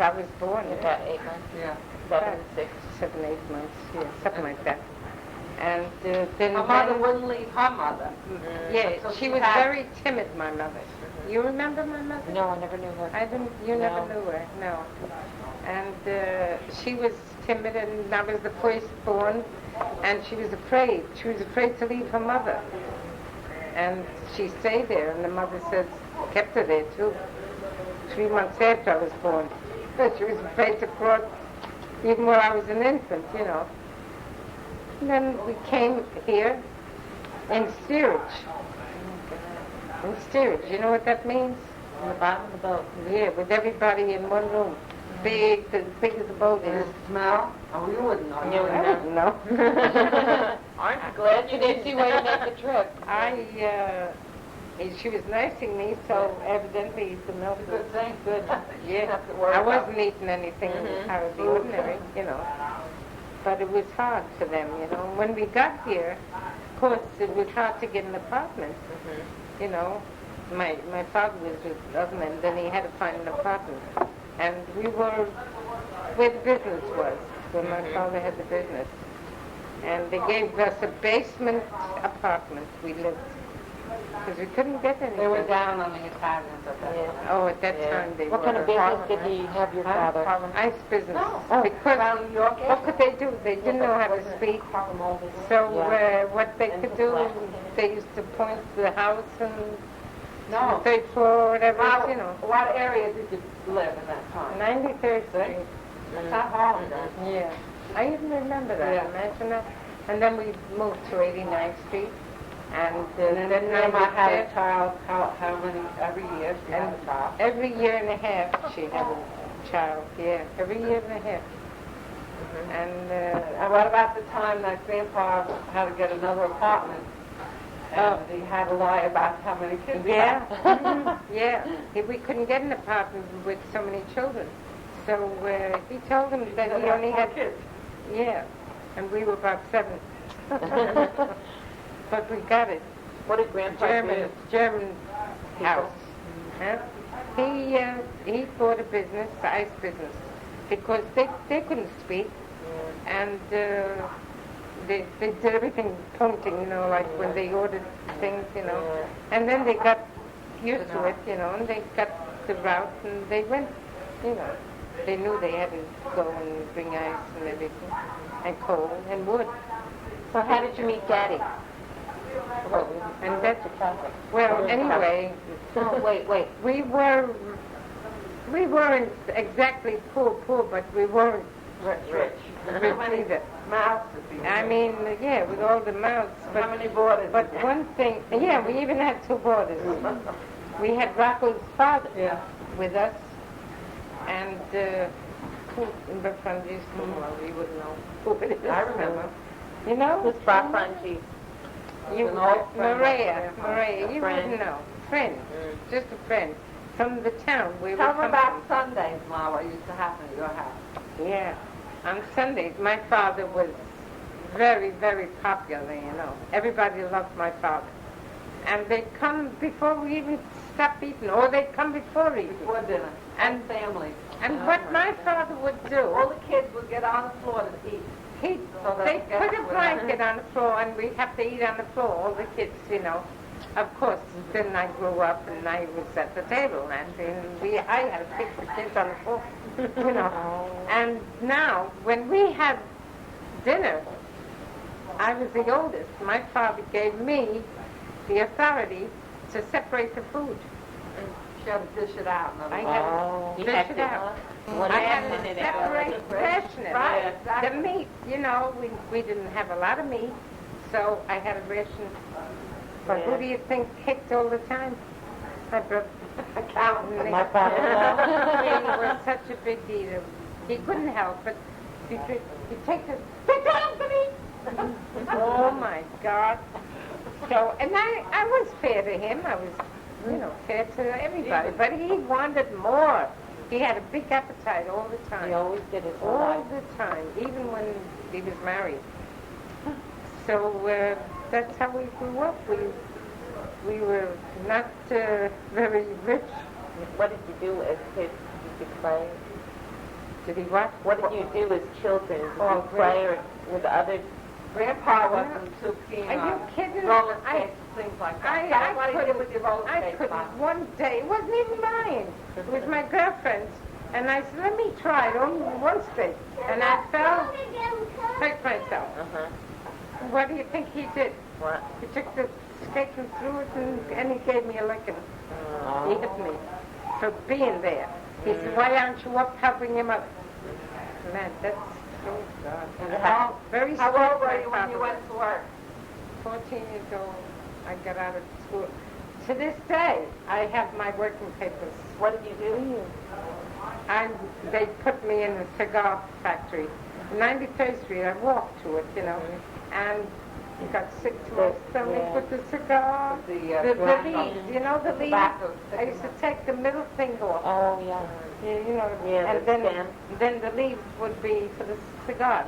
I was born. About 8 months. Yeah. 7, 6. 7, 8 months, yeah, something like that. And then... Her mother wouldn't leave her mother. Yeah, So she she was had- very timid, my mother. You remember my mother? No, I never knew her. You never No. knew her, no. And she was timid, and I was the firstborn, and she was afraid. She was afraid to leave her mother. And she stayed there, and the mother says, kept her there too. 3 months after I was born. She was afraid to cross, even when I was an infant, you know. And then we came here in steerage. In steerage, you know what that means? On the bottom of the boat. Yeah, with everybody in one room. Big, as big as the boat Did is. it smell? Oh, you wouldn't know. You I wouldn't know. Aren't you glad you didn't see why you made the trip? She was nursing me, so evidently the milk was Good thing. good. Yeah, Have to worry I about- wasn't eating anything Mhm. out of the ordinary, you know. But it was hard for them, you know. When we got here, of course, it was hard to get an apartment, you know. My father was with other men, then he had to find an apartment. And we were where the business was, where my father had the business. And they gave us a basement apartment we lived, because we couldn't get anything. They were down on the Italians at that time. Oh, at that time they What were. kind of business did he have, your father? Ice business. No. Because Around New York. what could they do? They didn't know how to speak. So what they could do, they used to point to the house and No. the 3rd floor or whatever, How, you know. what area did you live in that time? 93rd Street. That's not hard. Yeah. I even remember that. Yeah. Imagine that. And then we moved to 89th Street. And And then then Grandma had a 95th. child, how many, every year she had a child? Every year and a half she had a child. Yeah, every year and a half. And And what about the time that Grandpa had to get another apartment? And he had to lie about how many kids he yeah, had? yeah. We couldn't get an apartment with so many children. So he told them that he only had kids. Yeah, and we were about 7. But we got it. What did Grandpa do? German house. Huh? He bought a business, the ice business, because they couldn't speak, and they did everything pointing, you know, like when they ordered things, you know, and then they got used to it, you know, and they got the route, and they went, you know, they knew they had to go and bring ice and everything, and coal and wood. So how did you meet Daddy? And that's well. Anyway, Oh, wait. we weren't exactly poor, but we weren't Rich. rich either. Mouths to feed. I mean, yeah, with all the mouths. How many boarders? But one thing, yeah, we even had 2 boarders. We had Rocco's father Yeah. with us, and who in the front is well, we wouldn't know who it is. I remember. You know? Who's Franchi? You, An old friend. Maria, you Friend. wouldn't know. Friend, just a friend from the town where Tell we them come about Sundays, Ma, what used to happen at your house. from. Yeah, on Sundays, my father was very, very popular. You know, everybody loved my father, and they'd come before we even stopped eating, or they'd come before eating. Before dinner. And- family. And what my father would All do, the kids would get on the floor to eat. they that put a would- blanket on the floor, and we'd have to eat on the floor, all the kids, you know. Of course, then I grew up, and I was at the table, and I had to pick the kids on the floor, you know. And now, when we had dinner, I was the oldest. My father gave me the authority to separate the food. She had to dish it out. in other I words. had to dish it out. What I had to happened? separate ration it. Right, exactly. The meat, you know, we didn't have a lot of meat, so I had a ration. But who do you think kicked all the time? My brother. Accountant. My father. He was such a big eater. He couldn't help it. He'd take the, sit down to me. Oh my God. So, and I was fair to him. I was, you know, fair to everybody. But he wanted more. He had a big appetite all the time. He always did his whole All life. the time, even when he was married. So that's how we grew up. We were not very rich. What did you do as kids? Did you play? Did he what? What did you do as children? Did Oh, you play with others? Grandpa wasn't too keen Are you on kidding? roller I- skates, things like that. I That's what he did couldn't- with your roller I skates, couldn't. Mom. One day, it wasn't even mine. It was my girlfriend's. And I said, let me try it, only one stick. And I fell, hurt myself. Uh-huh. What do you think he did? What? He took the stick and threw it, and he gave me a licking. He hit me for being there. He said, why aren't you up helping him up? Man, that's so God. Very How strict, old were my you when you father went to work? 14 years old, I got out of school. To this day, I have my working papers. What did you do? They put me in a cigar factory. 93rd Street, I walked to it, and got sick to my stomach with the cigar. The leaves, the leaves. tobacco I used to take the middle finger off. Oh, yeah. Yeah, And the stem. then the leaves would be for the cigars,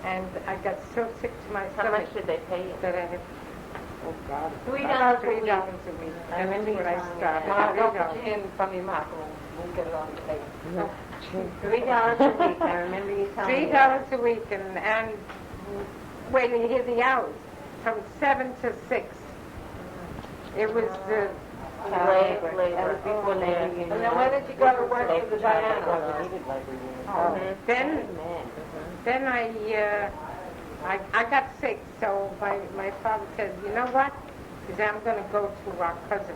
And I got so sick to my How stomach much did they pay you? that I had, oh God, $3 about a week. $3 a week. I remember That's when you I telling me started. Mom, don't $3. put your hand in front of your mouth. We'll get it on the tape. $3 a week. I remember you telling me. $3 a week, and wait till you hear the hours, from 7 to 6. It was the Labor. That was before labor. And And then when did you go to work for the Diana? Then I got sick, so my father said, you know what? He said, I'm going to go to our cousin.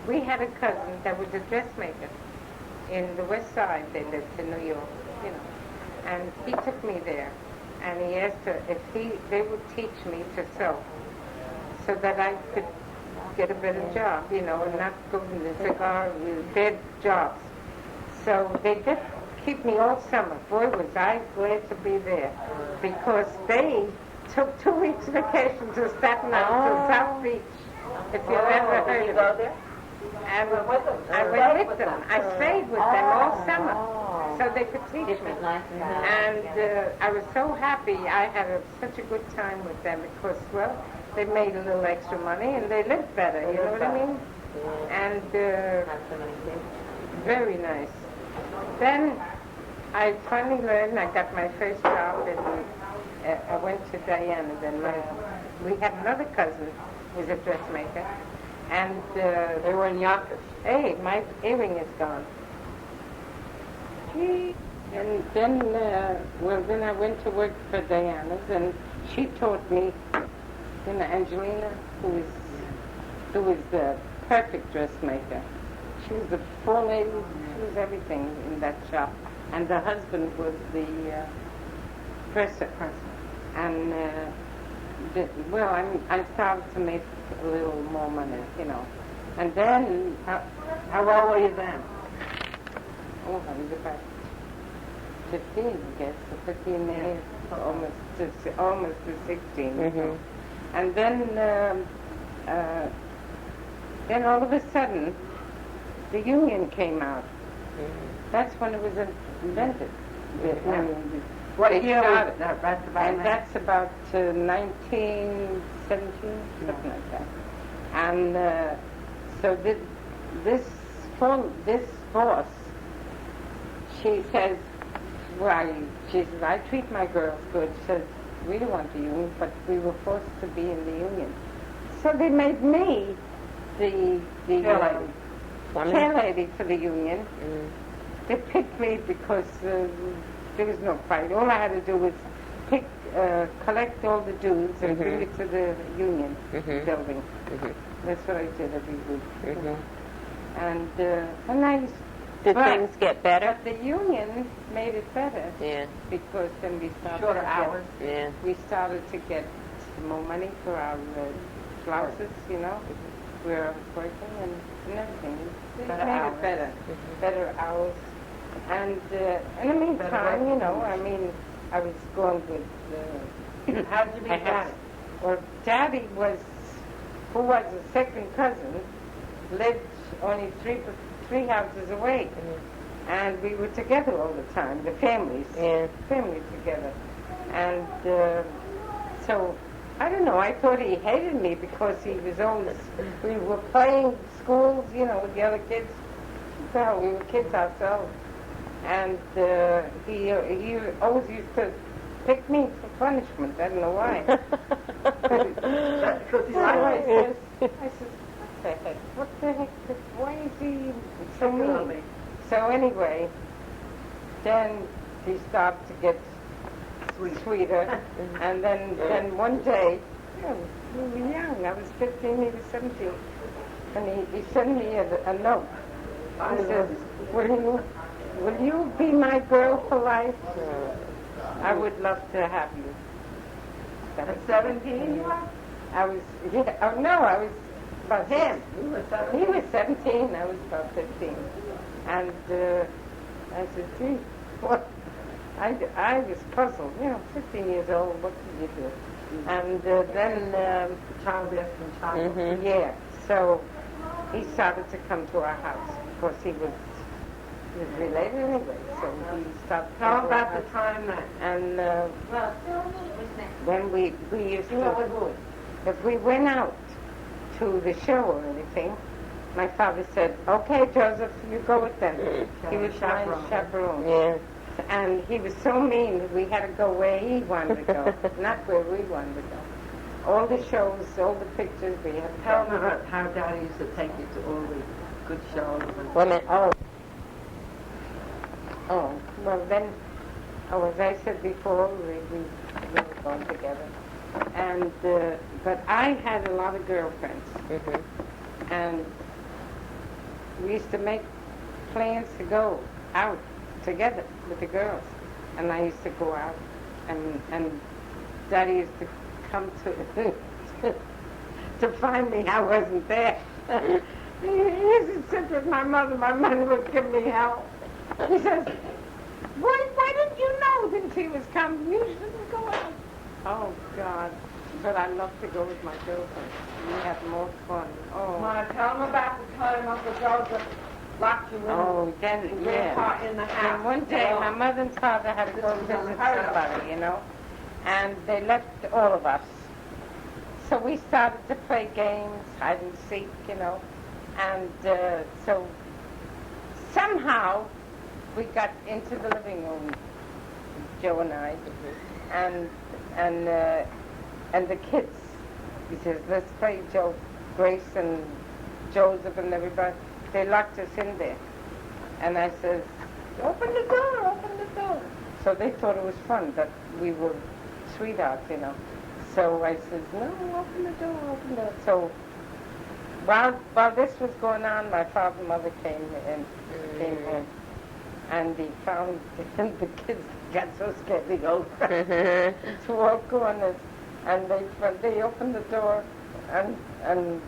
We had a cousin that was a dressmaker in the West Side. They lived in New York, And he took me there, and he asked her if they would teach me to sew, so that I could get a better job, and not go in the cigar, bad jobs. So they did keep me all summer. Boy, was I glad to be there, because they took 2 weeks vacation to Staten Island, to South Beach, if you've ever heard Did you of go it. there? And went with them. I went with them. I stayed with them all summer, so they could teach me. Different life and And I was so happy. I had such a good time with them because, well, they made a little extra money and they lived better, you know what I mean? And Not so many kids. very nice. Then I finally learned, I got my first job, and I went to Diana. Then we had another cousin who was a dressmaker, and They were in Yonkers. hey, my earring is gone. And then, then I went to work for Diana's, and she taught me, Angelina, who was the perfect dressmaker. She was the lady, she was everything in that shop. And the husband was the presser. And, I started to make a little more money, And then, How old were you then? I was about 15, I guess, 15 and a half, almost to 16. And then all of a sudden, the union came out. That's when it was invented. What It year was started. that? That's about And that's about 1917, something like that. And so this boss, she says, she says, I treat my girls good. She says, we don't want the union, but we were forced to be in the union. So they made me the chair lady for the union. They picked me because there was no fight. All I had to do was collect all the dues and bring it to the union building. That's what I did every week. And I used Did but- things get better? But the union made it better Yeah. because then we started Shorter to get- hours. Yeah. We started to get more money for our blouses, where I was working and everything. It Better made hours. it better, better hours. And in the meantime, I was going with. How did you meet I had- Daddy? Well, Daddy who was a second cousin, lived only three houses away. And we were together all the time, the families. Yeah. Family together. And so, I don't know, I thought he hated me because he was always, we were playing schools, with the other kids. So we were kids ourselves. And he always used to pick me for punishment. I don't know why. Because he So liked I says, what the heck? Why is he so mean? So anyway, then he started to get sweeter. And then one day, we were young. I was 15, he was 17. And he sent me a note. He says, will you be my girl for life? I would love to have you. At 17 you were? I was, I was about Him? He was 17, I was about 15. And I said, gee, what? I was puzzled. 15 years old, what could you do? And then, Child asking child. yeah, so he started to come to our house. Of course, he was related anyway, so he started to How come to our about the house. time that? And then we used to, if we went out to the show or anything, my father said, okay, Joseph, you go with them. He was my chaperone. Yeah. And he was so mean that we had to go where he wanted to go, not where we wanted to go. All the shows, all the pictures, we had to Tell go. me about how Daddy used to take you to all the good shows. Wait a minute. Oh, well then, as I said before, we were going together. And, but I had a lot of girlfriends. And we used to make plans to go out together with the girls. And I used to go out, and Daddy used to come to find me. I wasn't there. He used to sit with my mother. My mother would give me hell. He says, why didn't you know that she was coming? You shouldn't go out. Oh, God. But I love to go with my girlfriend. We had more fun. Oh. Ma, tell them about the time Uncle Joseph locked you in Oh, then, the yeah. in the house. And one day, my mother and father had to go This was visit unheard of. somebody, and they left all of us. So we started to play games, hide and seek, and so somehow we got into the living room, Joe and I, and the kids. He says, let's play, Joe, Grace and Joseph and everybody. They locked us in there. And I says, open the door, open the door. So they thought it was fun, that we were sweethearts, So I says, no, open the door, open the door. So while this was going on, my father and mother came home. And he found, and the kids got so scared they go to all corners. And they opened the door, and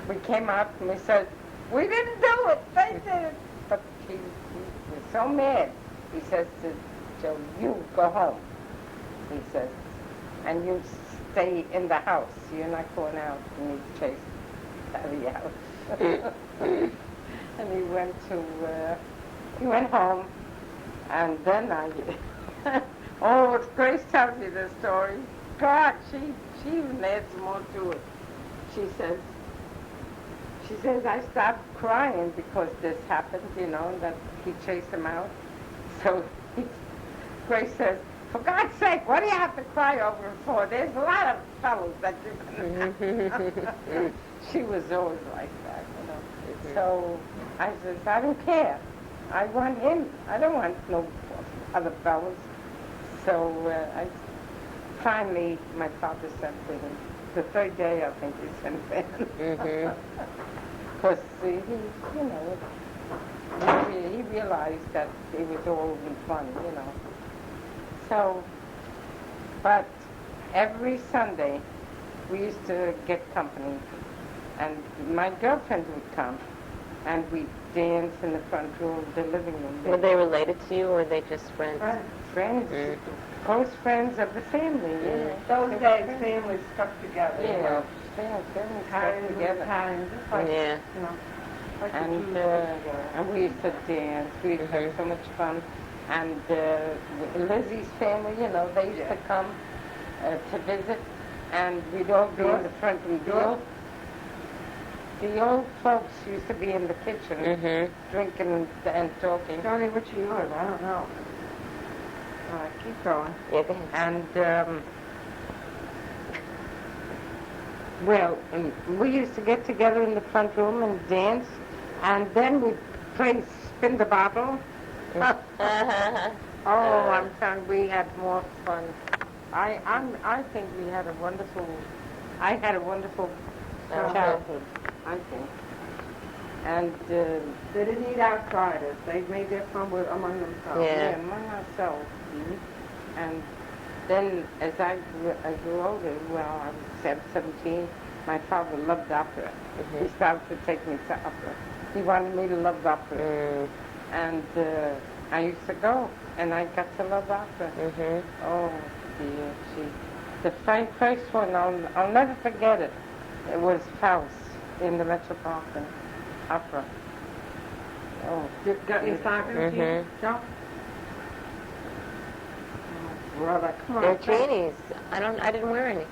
we came out and we said, we didn't do it, they did it. But he was so mad. He says to Joe, you go home, he says, and you stay in the house. You're not going out. And he chased Daddy out. And he went home, and then oh, Grace tells me this story. God, she even adds more to it. She says, I stopped crying because this happened, that he chased him out. So Grace says, for God's sake, what do you have to cry over him for? There's a lot of fellows that you can. She was always like that, So I says, I don't care. I want him. I don't want no other fellows. So finally, my father sent for him. The third day, I think he sent for him. Because he realized that it was all in fun, So, but every Sunday, we used to get company, and my girlfriend would come, and we'd dance in the front room of the living room. Were they related to you, or were they just friends? Friends, close friends of the family, Those days, families stuck together. Yeah, families stuck together. Just like, Yeah. like the And Jews stuck together. and we used to dance. We used to have so much fun. And Lizzie's family, they used to come to visit, and we'd all be in the front room. the old folks used to be in the kitchen Mm-hmm. drinking and talking. Johnny, which are yours? I don't know. All right, keep going. Yeah, go ahead. And, well, we used to get together in the front room and dance, and then we'd play spin the bottle. Oh, I'm telling you, we had more fun. I think we had a wonderful, I had a wonderful childhood, I think. And, They didn't eat outsiders. They made their fun among themselves. Yeah. among ourselves. And then as I grew older, well, I was 17, my father loved opera. He started to take me to opera. He wanted me to love opera. Mm. And I used to go, and I got to love opera. Mm-hmm. Oh, dear, the first one, I'll never forget it. It was Faust in the Metropolitan Opera. Oh, You got any stockings here, Joe? Oh, brother, come on. They're Janie's. I didn't wear any.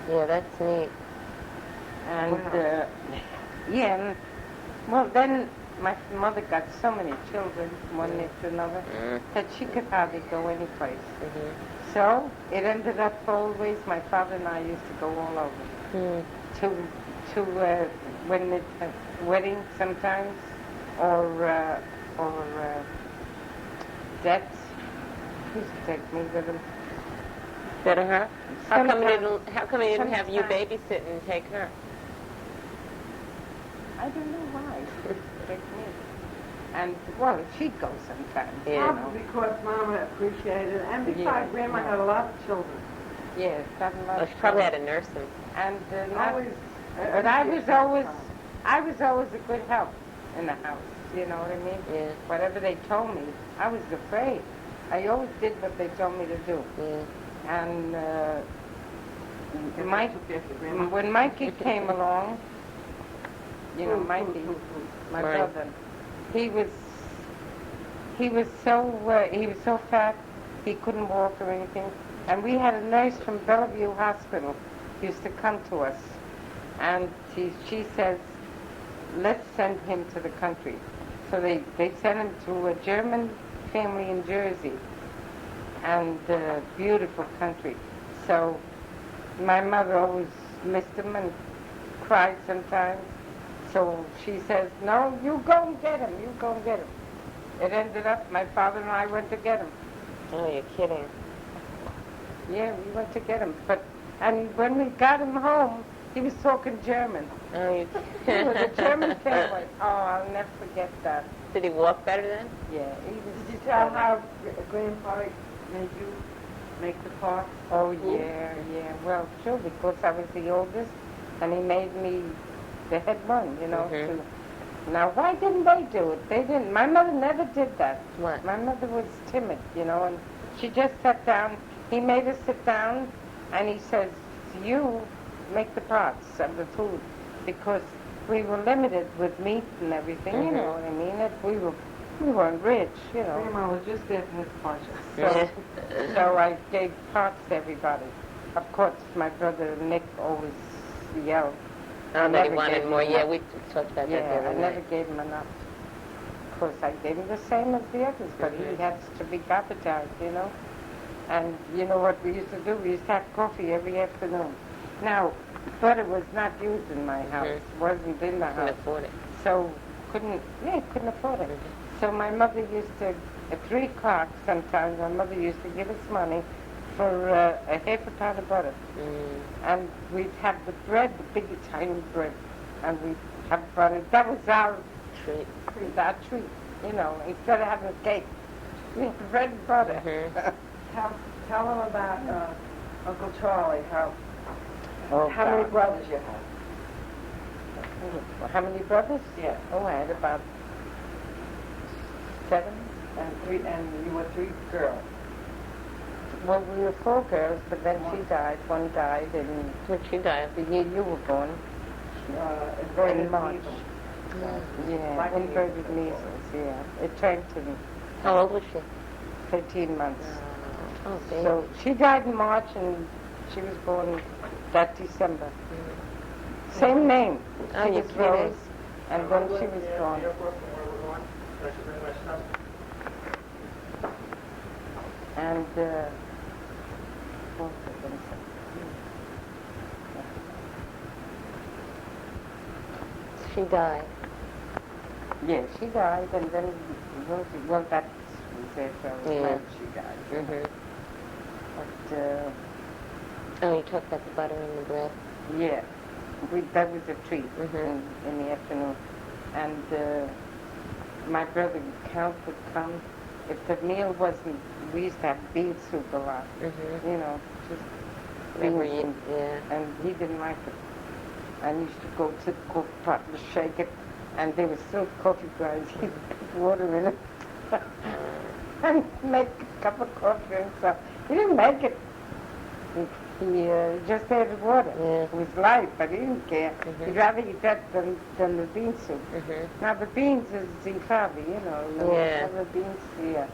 Yeah, that's neat. and Wow. yeah, and, well, then my mother got so many children, one after another, that she could hardly go any place. Mm-hmm. So it ended up always, my father and I used to go all over. Mm. To when it wedding sometimes, or deaths. He used to take me with him. Better, huh? How come he didn't have you Sometimes. babysit and take her? I don't know why. He used to take me. And well, she'd go sometimes. Yeah. You know. Probably because Mama appreciated it. And besides, Yeah, Grandma yeah. had a lot of children. Yes, got a lot Well, of she probably had children. to nurse him. And not, Always. but I was always a good help in the house. You know what I mean? Yeah. Whatever they told me, I was afraid. I always did what they told me to do. Yeah. And Mike, when Mikey came along, you know, Mikey, my Right. brother, he was so fat he couldn't walk or anything. And we had a nurse from Bellevue Hospital used to come to us, and she says, let's send him to the country. So they sent him to a German family in Jersey, and beautiful country. So my mother always missed him and cried sometimes. So she says, no, you go and get him, you go and get him. It ended up, my father and I went to get him. Oh, you're kidding. Yeah, we went to get him. And when we got him home, he was talking German. Oh, you He was a German family. Oh, I'll never forget that. Did he walk better then? Yeah, he was. Did you tell how Grandpa made you make the parts? Oh, yeah. Well, sure, because I was the oldest, and he made me the head one, you know. Mhm. Now, why didn't they do it? They didn't. My mother never did that. What? My mother was timid, you know, and she just sat down. He made us sit down, and he says, you make the parts of the food, because we were limited with meat and everything, you know what I mean? We weren't rich, you know. Grandma was just there for his So, pleasure. so I gave parts to everybody. Of course, my brother Nick always yelled. Oh, that he never wanted gave more. him Yeah, enough. we talked about that the Yeah, I other never night. gave him enough. Of course, I gave him the same as the others, but he had to be appetized, you know. And you know what we used to do? We used to have coffee every afternoon. Now, butter was not used in my house. Wasn't in the Couldn't house. afford it. So couldn't afford it. So my mother used to, at 3 o'clock sometimes, my mother used to give us money for a half a pound of butter. And we'd have the bread, the big Italian bread, and we'd have butter. That was our Treat. treat, you know, instead of having cake. We had bread and butter. Tell them about Uncle Charlie, Oh, how many God. brothers you had. How many brothers? Yeah. Oh, I had about 7. And you were 3 girls. Well, we were 4 girls, but then she died. One died in When she died. the year you were born. Inverted In March. measles. Yeah, Like inverted measles. measles, yeah. It turned to me How old was she? 13 months. Oh, baby. So she died in March, and she was born that December. Same name. Oh, She you're was kidding. Rose, and then she was gone. And what was I gonna say? She died. Yeah, she died, and then Rosie, well, that was it. I was Yeah. glad she died. Mm-hmm. But Oh, you talked about the butter and the bread. yeah, that was a treat Mhm. in the afternoon. And my brother Count would come. If the meal wasn't, we used to have bean soup a lot. Mm-hmm. You know, just Whatever beans you, yeah. and he didn't like it. I used to go to the cook pot and shake it, and there was still coffee grinds. He'd put water in it and make a cup of coffee and stuff. He didn't make it. He just added water. Yeah. It was light, but he didn't care. Mhm. He'd rather eat that than the bean soup. Mm-hmm. Now the beans is zifavi, you know. Yeah. The beans, yeah.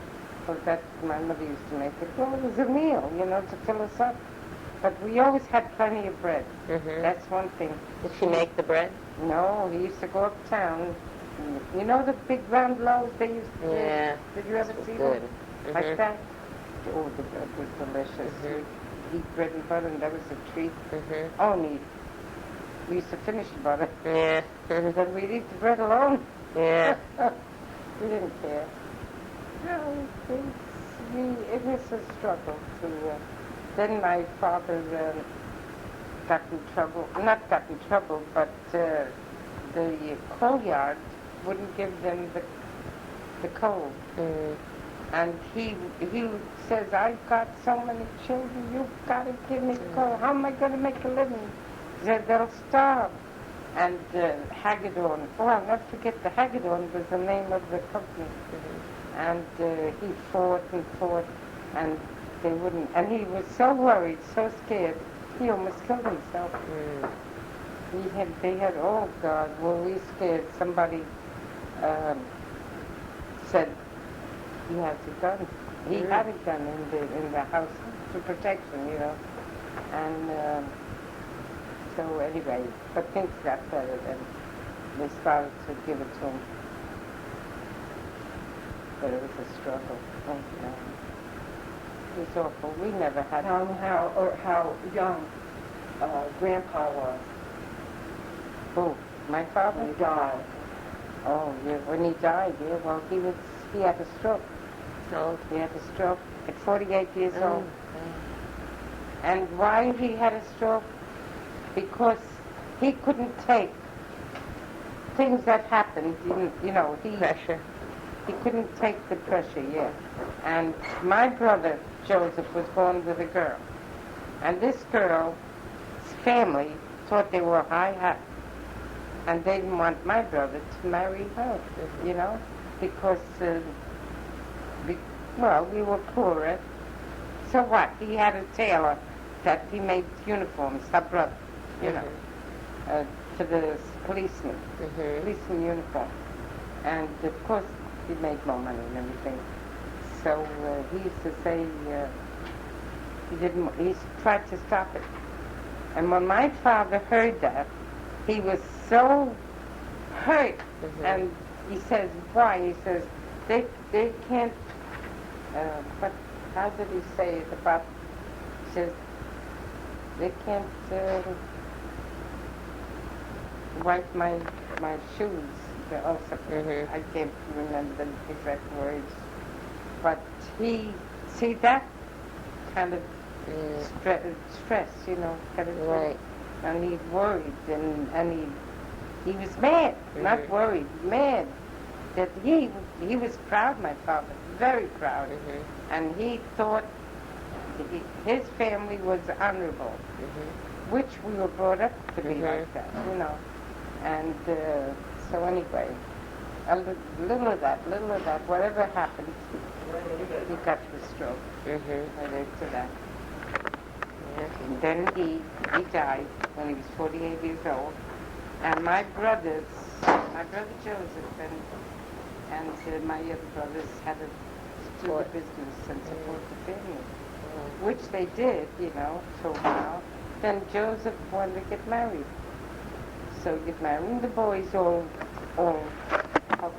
But that my mother used to make it. Well, it was a meal, you know, to fill us up. But we always had plenty of bread. Mm-hmm. That's one thing. Did she make the bread? No, he used to go uptown. You know the big round loaves they used to Yeah. Did you ever see Good. them? Like Mhm. that? Oh, the bread was delicious. Mhm. We'd eat bread and butter, and that was a treat. Mm-hmm. Only we used to finish the butter, Yeah. Mhm. then we'd eat the bread alone. Yeah. We didn't care. No, it was a struggle to... then my father got in trouble. Not got in trouble, but the coal yard wouldn't give them the coal. Mm. And he says, I've got so many children, you've got to give me coal. How am I going to make a living? He said, they'll starve. And Hagedorn, oh, I'll never forget, the Hagedorn was the name of the company. And he fought, and they wouldn't. And he was so worried, so scared, he almost killed himself. Mm. They had, oh God, were we scared? Somebody said he has a gun. He had a gun in the house for protection, you know. And so anyway, but things got better then. They started to give it to him. But it was a struggle. Oh, no. It was awful. We never had... Tell them how young Grandpa was Who? My father? when he died. Oh, yeah, when he died, yeah, well, he had a stroke. Oh. He had a stroke at 48 years Oh. old. And why he had a stroke? Because he couldn't take things that happened, you know, Pressure. he couldn't take the pressure, yeah. And my brother, Joseph, was born with a girl. And this girl's family thought they were high hat. And they didn't want my brother to marry her, you know, because, well, we were poorer. So what? He had a tailor that he made uniforms, her brother, you know, for the policemen, Mm-hmm. policeman uniform. And of course, he made more money and everything. So he used to say he tried to stop it. And when my father heard that, he was so hurt. Mhm. And he says, why? He says, they can't, but how did he say it about, he says, they can't wipe my shoes. Also, Mhm. I can't remember the exact words. But see that kind of Yeah. stress, you know, kind of Right. and he worried, and he was mad, not Mhm. worried, mad that he was proud, my father, very proud, Mhm. and he thought his family was honorable, Mhm. which we were brought up to be Mhm. like that, you know, and so anyway, a little of that, whatever happened, he got the stroke Mhm. related to that. Yeah. And then he died when he was 48 years old. And my brother Joseph and my other brothers had to do the Support. business and support the family, Mm. which they did, you know, for a while. Then Joseph wanted to get married. So you get married. And the boys all help,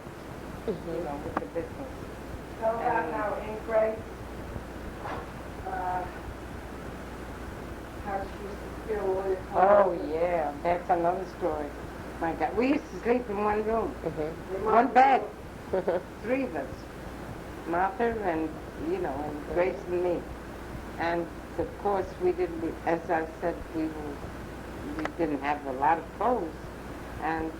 you know, with the business. Tell about how in Grace, how she used to steal all your Oh, clothes. yeah, that's another story. My God, we used to sleep in one room, Mm-hmm. one bed, three of us. Martha and, you know, and Grace and me. And of course, we didn't, as I said, we didn't have a lot of clothes. And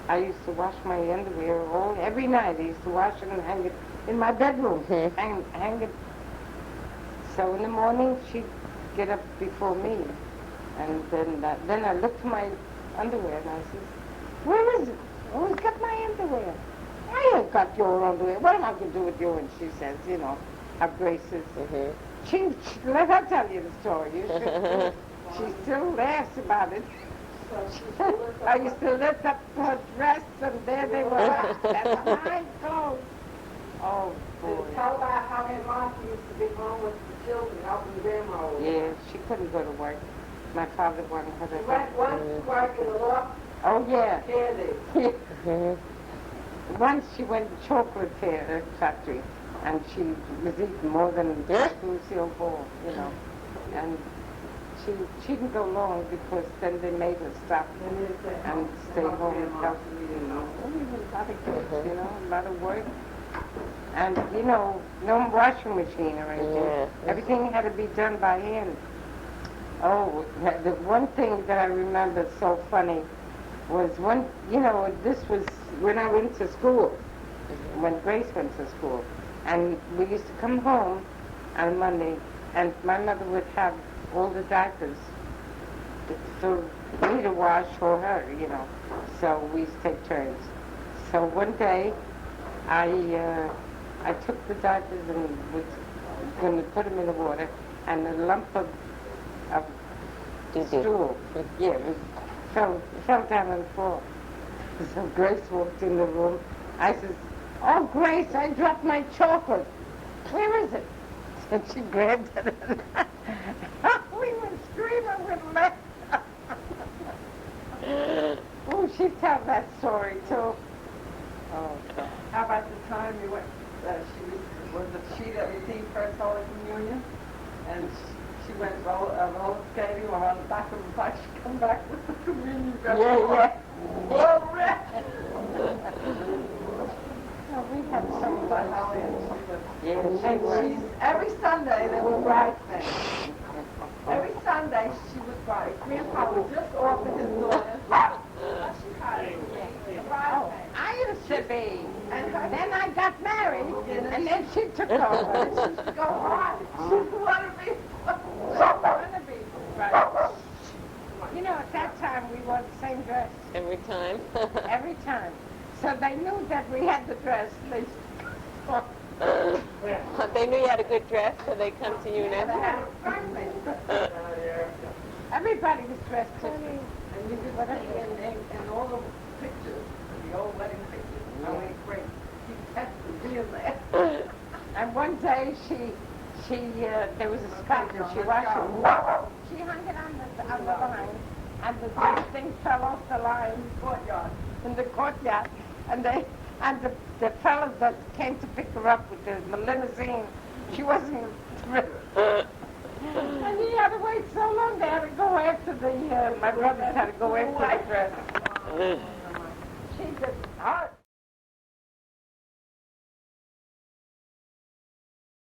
I used to wash my underwear every night. I used to wash it and hang it in my bedroom. Hang it. So in the morning, she'd get up before me. And then I looked for my underwear and I says, where is it? Who's got my underwear? I ain't got your underwear. What am I going to do with you? And she says, you know, her Grace's. She let her tell you the story. You should. She still laughs about it. I used to lift up her dress, and there they were. That's my clothes. Oh, boy. Tell about how your mom used to be home with the children, helping grandma. Yeah, she couldn't go to work. My father wanted her to She went once to work in the loft, Oh, yeah. candy. Once she went to chocolate factory, and she was eating more than Lucille Ball, you know. And she didn't go long because then they made her stop and stay home and help. You know, a lot of kids, you know, a lot of work. And, you know, no washing machine or anything. Yeah. Everything had to be done by hand. Oh, the one thing that I remember so funny was this was when I went to school, when Grace went to school. And we used to come home on Monday, and my mother would have all the diapers for me to wash for her, you know. So we used to take turns. So one day, I took the diapers and was going to put them in the water, and a lump of stool, fell down on the floor. So Grace walked in the room. I says, "Oh, Grace, I dropped my chocolate. Where is it?" And she grabbed it. We were screaming with laughter. Oh, she told that story too. Oh, God. How about the time you went, was it she that received First Holy Communion? And she went roller skating or on the back of the bike, she come back with the communion. Yeah. All red. Oh, we had some But fun. Holly and she was. Yeah, And she was. she's, every Sunday there were bridesmaids. Every Sunday she was bride. Grandpa would just offer his daughter. She had a bridesmaid. I used to be. And her, Then I got married, and then she took over. she used to go hard. She wanted to be. Right. You know, at that time we wore the same dress Every time. every time. So they knew that we had the dress. They They knew you had a good dress, so they come to you They now. had a bridesmaid. everybody was dressed different. And you could see in all the pictures, the old wedding pictures, how many great. She tested real there. And one day there was a spot and she washed it. She hung it on the line, and the thing fell off the line in the courtyard. And the fellow that came to pick her up with the limousine, she wasn't. And he had to wait so long. They had to go after my brothers had to go after the dress.